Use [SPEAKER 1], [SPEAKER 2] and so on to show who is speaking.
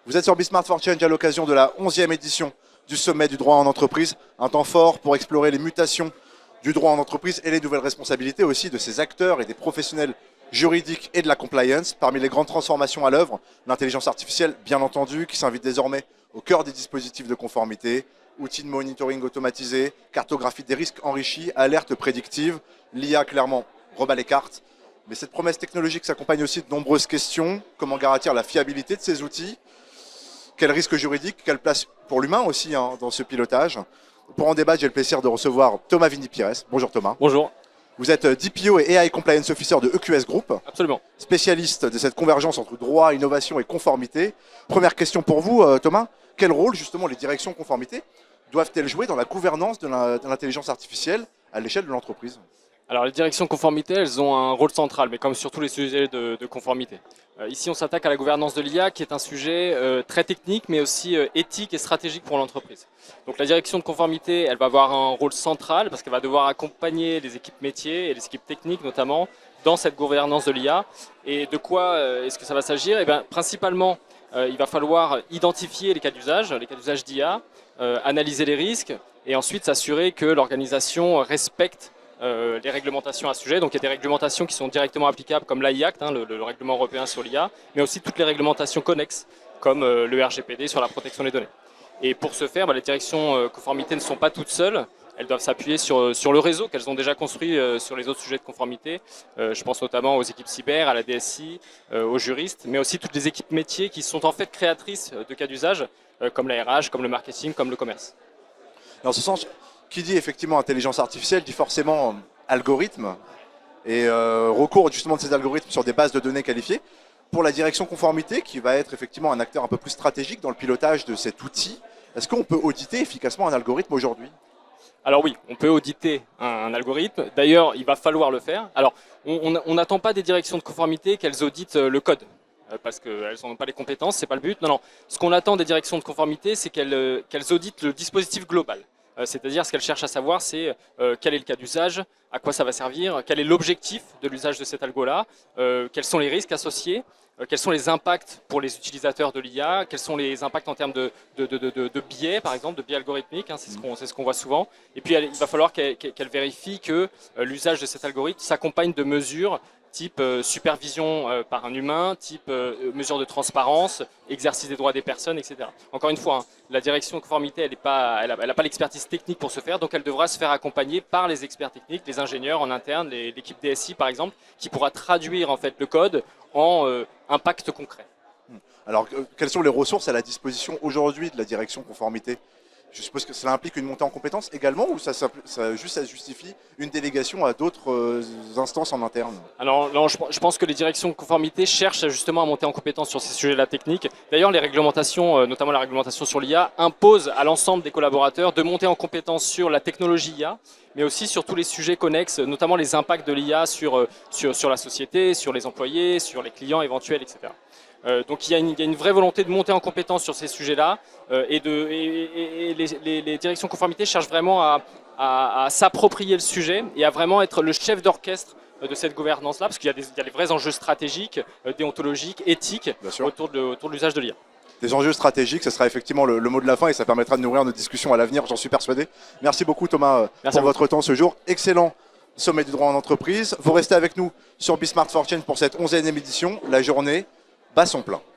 [SPEAKER 1] Vous êtes sur Bismart for Change à l'occasion de la 11e édition du sommet du droit en entreprise. Un temps fort pour explorer les mutations du droit en entreprise et les nouvelles responsabilités aussi de ces acteurs et des professionnels juridiques et de la compliance. Parmi les grandes transformations à l'œuvre, l'intelligence artificielle, bien entendu, qui s'invite désormais au cœur des dispositifs de conformité, outils de monitoring automatisés, cartographie des risques enrichis, alertes prédictives. L'IA, clairement, rebat les cartes. Mais cette promesse technologique s'accompagne aussi de nombreuses questions. Comment garantir la fiabilité de ces outils? Quel risque juridique? Quelle place pour l'humain aussi dans ce pilotage? Pour en débattre, j'ai le plaisir de recevoir Thomas Vini-Pires. Bonjour Thomas.
[SPEAKER 2] Bonjour.
[SPEAKER 1] Vous êtes DPO et AI Compliance Officer de EQS Group.
[SPEAKER 2] Absolument.
[SPEAKER 1] Spécialiste de cette convergence entre droit, innovation et conformité. Première question pour vous, Thomas. Quel rôle, justement, les directions conformité doivent-elles jouer dans la gouvernance de l'intelligence artificielle à l'échelle de l'entreprise?
[SPEAKER 2] Alors les directions conformité, elles ont un rôle central, mais comme sur tous les sujets de conformité. Ici, on s'attaque à la gouvernance de l'IA, qui est un sujet très technique, mais aussi éthique et stratégique pour l'entreprise. Donc la direction de conformité, elle va avoir un rôle central, parce qu'elle va devoir accompagner les équipes métiers et les équipes techniques notamment, dans cette gouvernance de l'IA. Et de quoi est-ce que ça va s'agir? Eh bien, principalement, il va falloir identifier les cas d'usage d'IA, analyser les risques, et ensuite s'assurer que l'organisation respecte les réglementations à ce sujet. Donc il y a des réglementations qui sont directement applicables comme l'AI Act, le règlement européen sur l'IA, mais aussi toutes les réglementations connexes comme le RGPD sur la protection des données. Et pour ce faire, les directions conformité ne sont pas toutes seules, elles doivent s'appuyer sur le réseau qu'elles ont déjà construit sur les autres sujets de conformité. Je pense notamment aux équipes cyber, à la DSI, aux juristes, mais aussi toutes les équipes métiers qui sont en fait créatrices de cas d'usage, comme la RH, comme le marketing, comme le commerce.
[SPEAKER 1] Dans ce sens, qui dit effectivement intelligence artificielle dit forcément algorithme et recours justement de ces algorithmes sur des bases de données qualifiées. Pour la direction conformité, qui va être effectivement un acteur un peu plus stratégique dans le pilotage de cet outil, est-ce qu'on peut auditer efficacement un algorithme aujourd'hui?
[SPEAKER 2] Alors oui, on peut auditer un algorithme. D'ailleurs, il va falloir le faire. Alors, on n'attend pas des directions de conformité qu'elles auditent le code, parce qu'elles n'ont pas les compétences, c'est pas le but. Non, non. Ce qu'on attend des directions de conformité, c'est qu'elles auditent le dispositif global. C'est-à-dire, ce qu'elles cherchent à savoir, c'est quel est le cas d'usage, à quoi ça va servir, quel est l'objectif de l'usage de cet algo-là, quels sont les risques associés, quels sont les impacts pour les utilisateurs de l'IA, quels sont les impacts en termes de biais, par exemple, de biais algorithmiques, c'est ce qu'on voit souvent. Et puis, il va falloir qu'elle vérifie que l'usage de cet algorithme s'accompagne de mesures type supervision par un humain, type mesure de transparence, exercice des droits des personnes, etc. Encore une fois, la direction de conformité, elle n'a pas l'expertise technique pour ce faire, donc elle devra se faire accompagner par les experts techniques, les ingénieurs en interne, l'équipe DSI par exemple, qui pourra traduire en fait le code en impact concret.
[SPEAKER 1] Alors, quelles sont les ressources à la disposition aujourd'hui de la direction conformité? Je suppose que cela implique une montée en compétences également, ou ça justifie une délégation à d'autres instances en interne?
[SPEAKER 2] Alors non, je pense que les directions de conformité cherchent justement à monter en compétence sur ces sujets-là techniques. D'ailleurs, les réglementations, notamment la réglementation sur l'IA, imposent à l'ensemble des collaborateurs de monter en compétence sur la technologie IA, mais aussi sur tous les sujets connexes, notamment les impacts de l'IA sur la société, sur les employés, sur les clients éventuels, etc. Donc il y a une vraie volonté de monter en compétence sur ces sujets-là et les directions conformité cherchent vraiment à s'approprier le sujet et à vraiment être le chef d'orchestre de cette gouvernance-là, parce qu'il y a des vrais enjeux stratégiques, déontologiques, éthiques autour de l'usage de l'IA.
[SPEAKER 1] Des enjeux stratégiques, ce sera effectivement le mot de la fin et ça permettra de nourrir nos discussions à l'avenir, j'en suis persuadé. Merci beaucoup Thomas pour votre temps ce jour. Excellent sommet du droit en entreprise. Vous restez avec nous sur Bismart for Change pour cette 11e édition. La journée bat son plein.